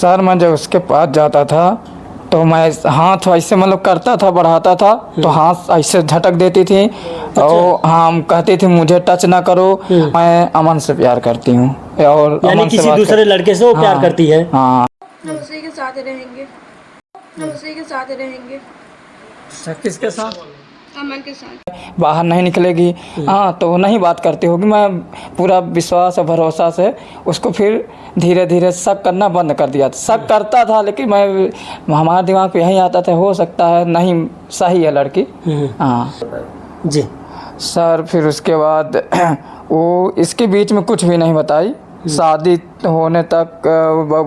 Sir मैं जब उसके पास जाता था तो मैं हाथ ऐसे मतलब करता था, बढ़ाता था तो हाथ ऐसे झटक देती थी। और हम कहती थी मुझे टच ना करो, मैं अमन से प्यार करती हूँ। और यानी अमन से किसी बात दूसरे लड़के से वो प्यार हाँ, करती है। हाँ। हम उसी के साथ रहेंगे, हम उसी के साथ रहेंगे, किसके साथ? अमन के साथ। बाहर नहीं निकलेगी। हाँ, तो वो नहीं बात करती होगी। मैं पूरा विश्वास और भरोसा से उसको फिर धीरे धीरे शक करना बंद कर दिया। शक करता था लेकिन मैं हमारे दिमाग पे यही आता था हो सकता है नहीं सही है लड़की। हाँ जी सर, फिर उसके बाद वो इसके बीच में कुछ भी नहीं बताई। शादी होने तक,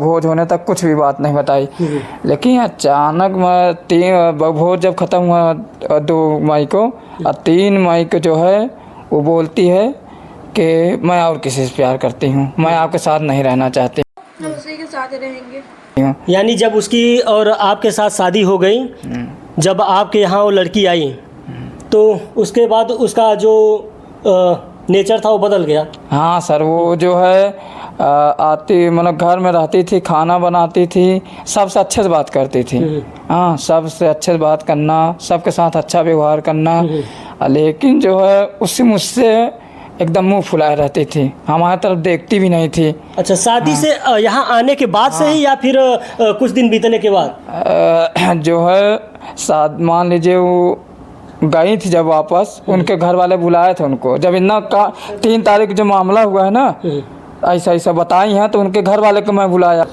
भोज होने तक कुछ भी बात नहीं बताई। लेकिन अचानक मैं भोज जब ख़त्म हुआ 2 मई को, और 3 मई को जो है वो बोलती है कि मैं और किसी से प्यार करती हूँ, मैं आपके साथ नहीं रहना चाहती। हम उसी के साथ रहेंगे। यानी जब उसकी और आपके साथ शादी हो गई, जब आपके यहाँ वो लड़की आई तो उसके बाद उसका जो नेचर था वो बदल गया। हाँ सर, वो जो है आती मतलब घर में रहती थी, खाना बनाती थी, सबसे अच्छे से बात करती थी। हाँ, सबसे अच्छे से बात करना, सबके साथ अच्छा व्यवहार करना। लेकिन जो है उससे मुझसे एकदम मुंह फुलाए रहती थी, हमारी तरफ देखती भी नहीं थी। अच्छा, शादी से यहाँ आने के बाद से ही या फिर कुछ दिन बीतने के बाद? जो है मान लीजिए वो गई थी जब वापस, उनके घर वाले बुलाए थे उनको। जब 3 तारीख जो मामला हुआ है ना, ऐसा ऐसा बताई हैं तो उनके घर वाले को मैं बुलाया।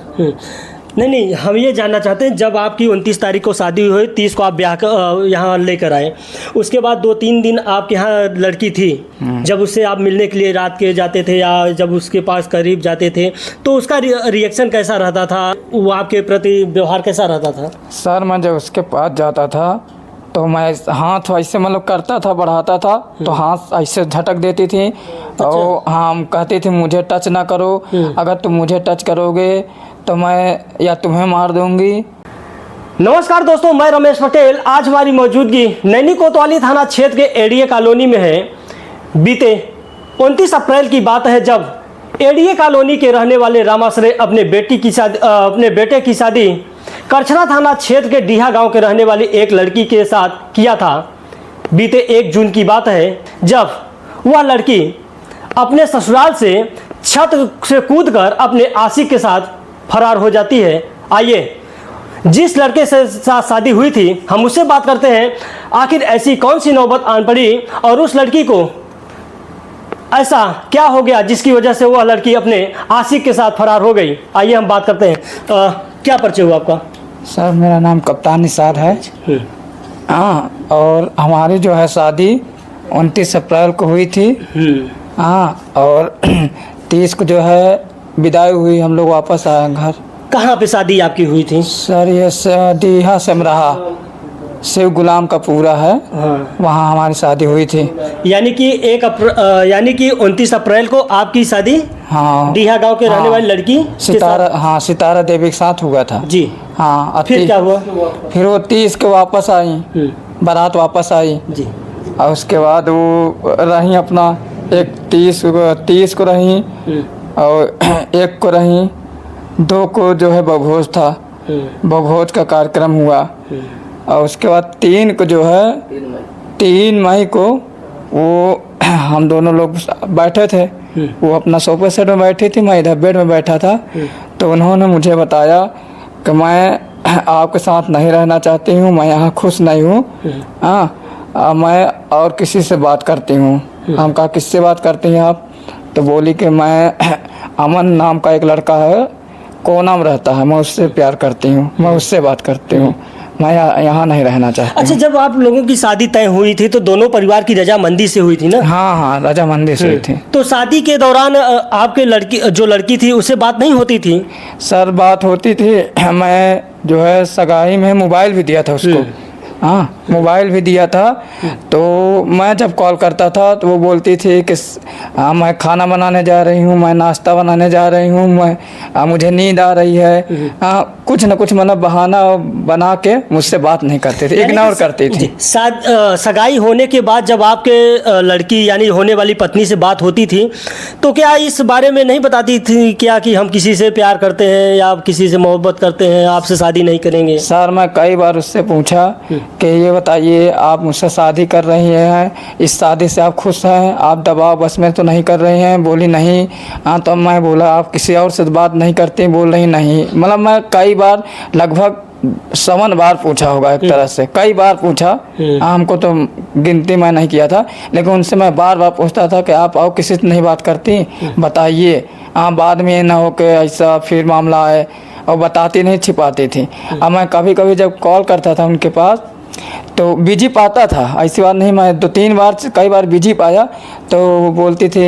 नहीं, हम ये जानना चाहते हैं, जब आपकी 29 तारीख को शादी हुई, 30 को आप ब्याह यहाँ लेकर आए, उसके बाद 2-3 दिन आपके यहाँ लड़की थी, जब उससे आप मिलने के लिए रात के जाते थे या जब उसके पास करीब जाते थे तो उसका रिएक्शन कैसा रहता था, वो आपके प्रति व्यवहार कैसा रहता था? सर मैं जब उसके पास जाता था तो मैं हाथ ऐसे मतलब करता था, बढ़ाता था तो हाथ ऐसे झटक देती थी। और हम कहती थी मुझे टच ना करो, अगर तुम मुझे टच करोगे तो मैं या तुम्हें मार दूंगी। नमस्कार दोस्तों, मैं रमेश पटेल। आज हमारी मौजूदगी नैनी कोतवाली थाना क्षेत्र के एडीए कॉलोनी में है। बीते 29 अप्रैल की बात है जब एडीए कॉलोनी के रहने वाले रामाश्रय अपने बेटे की शादी करछना थाना क्षेत्र के डीहा गांव के रहने वाली एक लड़की के साथ किया था। बीते 1 जून की बात है जब वह लड़की अपने ससुराल से छत से कूदकर अपने आशिक के साथ फरार हो जाती है। आइए जिस लड़के से साथ शादी हुई थी हम उससे बात करते हैं, आखिर ऐसी कौन सी नौबत आन पड़ी और उस लड़की को ऐसा क्या हो गया जिसकी वजह से वह लड़की अपने आशिक के साथ फरार हो गई। आइए हम बात करते हैं। क्या परिचय हुआ आपका? सर मेरा नाम कप्तान निसार है। हाँ, और हमारी जो है शादी 29 अप्रैल को हुई थी। हाँ, और 30 को जो है विदाई हुई, हम लोग वापस आए घर। कहाँ पे शादी आपकी हुई थी? सर ये डीहा समराहा शिव गुलाम का पूरा है। वहाँ हमारी शादी हुई थी। यानी कि 29 अप्रैल को आपकी शादी हाँ, डीहा गांव के रहने वाली लड़की सितारा देवी के साथ हुआ था जी। हाँ, फिर क्या हुआ? फिर वो 30 को वापस आई, बारात वापस आई जी। और उसके बाद वो रही अपना एक 30 को रही और 1 को रही, 2 को जो है बभोज था, बभोज का कार्यक्रम हुआ। और उसके बाद 3 को जो है 3 मई को वो हम दोनों लोग बैठे थे। वो अपना सोफे सेट में बैठी थी, मैं इधर बेड में बैठा था। तो उन्होंने मुझे बताया कि मैं आपके साथ नहीं रहना चाहती हूँ, मैं यहाँ खुश नहीं हूँ। हाँ, मैं और किसी से बात करती हूँ। हम कहा किससे बात करती हैं आप? तो बोली कि मैं अमन नाम का एक लड़का है, कोना में रहता है, मैं उससे प्यार करती हूँ, मैं उससे बात करती हूँ, मैं यहाँ नहीं रहना चाहती। अच्छा, जब आप लोगों की शादी तय हुई थी तो दोनों परिवार की रजामंदी से हुई थी ना? हाँ हाँ, रजामंदी से हुई थी। तो शादी के दौरान आपके लड़की थी उससे बात नहीं होती थी? सर बात होती थी, मैं जो है सगाई में मोबाइल भी दिया था उसको, हाँ, मोबाइल भी दिया था। तो मैं जब कॉल करता था तो वो बोलती थी कि हाँ मैं खाना बनाने जा रही हूँ, मैं नाश्ता बनाने जा रही हूँ, मुझे नींद आ रही है। हाँ, कुछ न कुछ मतलब बहाना बना के मुझसे बात नहीं करती थी, इग्नोर करती थी। सगाई होने के बाद जब आपके लड़की यानी होने वाली पत्नी से बात होती थी तो क्या इस बारे में नहीं बताती थी क्या कि हम किसी से प्यार करते हैं या किसी से मोहब्बत करते हैं, आपसे शादी नहीं करेंगे? सर मैं कई बार उससे पूछा कि ये बताइए आप मुझसे शादी कर रही हैं, इस शादी से आप खुश हैं, आप दबाव बस में तो नहीं कर रहे हैं? बोली नहीं। हाँ, तो मैं बोला आप किसी और से बात नहीं करती? बोल रही नहीं। मतलब मैं कई बार लगभग 7 बार पूछा होगा, एक तरह से कई बार पूछा। हमको तो गिनती मैं नहीं किया था, लेकिन उनसे मैं बार बार पूछता था कि आप और किसी से नहीं बात करती, बताइए। हाँ, बाद में ना हो कि ऐसा फिर मामला आए, और बताती नहीं, छिपाती थी। अब मैं कभी कभी जब कॉल करता था उनके पास तो बिजी पाता था, ऐसी बात नहीं, मैं 2-3 बार कई बार बिजी पाया। तो वो बोलती थी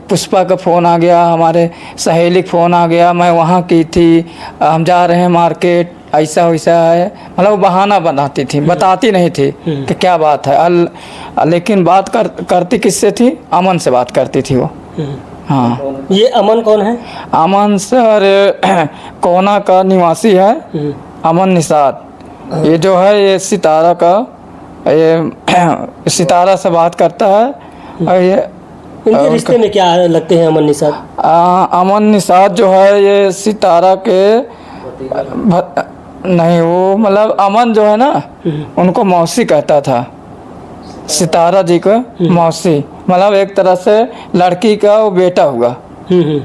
पुष्पा का फ़ोन आ गया, हमारे सहेली का फ़ोन आ गया, मैं वहाँ की थी, हम जा रहे हैं मार्केट, ऐसा वैसा है। मतलब वो बहाना बनाती थी, बताती नहीं थी कि क्या बात है। लेकिन बात करती किससे थी? अमन से बात करती थी वो। हाँ। ये अमन कौन है? अमन सर कोना का निवासी है, अमन निषाद। ये जो है ये सितारा का, ये सितारा से बात करता है। और ये इनके रिश्ते में क्या लगते हैं अमन निषाद? अमन निषाद जो है ये सितारा के नहीं, वो मतलब अमन जो है ना उनको मौसी कहता था, सितारा जी को मौसी, मतलब एक तरह से लड़की का वो बेटा हुआ।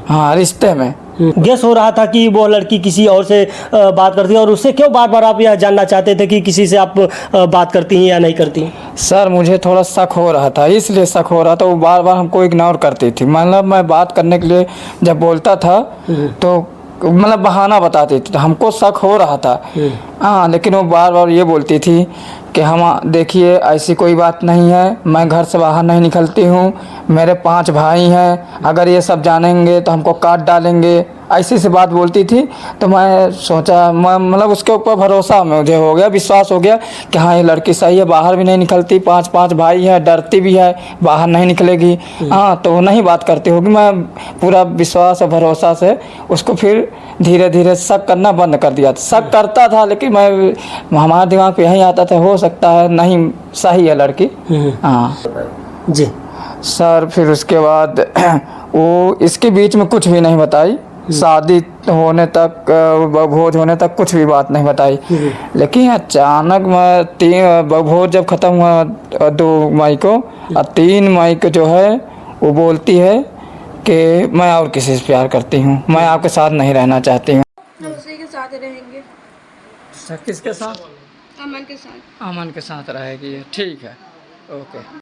हाँ, रिश्ते में गेस हो रहा था कि वो लड़की किसी और से बात करती है, और उससे क्यों बार बार आप यह जानना चाहते थे कि किसी से आप बात करती हैं या नहीं करती? सर मुझे थोड़ा शक हो रहा था, इसलिए शक हो रहा था। वो बार बार हमको इग्नोर करती थी, मतलब मैं बात करने के लिए जब बोलता था तो मतलब बहाना बताती थी, तो हमको शक हो रहा था। हाँ, लेकिन वो बार बार ये बोलती थी कि हम देखिए ऐसी कोई बात नहीं है, मैं घर से बाहर नहीं निकलती हूँ, मेरे 5 भाई हैं, अगर ये सब जानेंगे तो हमको काट डालेंगे, ऐसी सी बात बोलती थी। तो मैं सोचा, मैं मतलब उसके ऊपर भरोसा मुझे हो गया, विश्वास हो गया कि हाँ ये लड़की सही है, बाहर भी नहीं निकलती, 5 भाई है, डरती भी है, बाहर नहीं निकलेगी। हाँ, तो नहीं बात करती होगी। मैं पूरा विश्वास और भरोसा से उसको फिर धीरे धीरे शक करना बंद कर दिया। शक करता था, लेकिन मैं हमारे दिमाग पे यही आता था हो सकता है नहीं सही है लड़की। हाँ जी सर। फिर उसके बाद वो इसके बीच में कुछ भी नहीं बताई, शादी होने तक, भोज होने तक कुछ भी बात नहीं बताई। लेकिन अचानक मैं भोज जब ख़त्म हुआ 2 मई को, और 3 मई को जो है वो बोलती है कि मैं और किसी से प्यार करती हूँ, मैं आपके साथ नहीं रहना चाहती हूँ। हम उसी के साथ रहेंगे। किसके साथ? अमन के साथ। अमन के साथ रहेगी, ठीक है, ओके।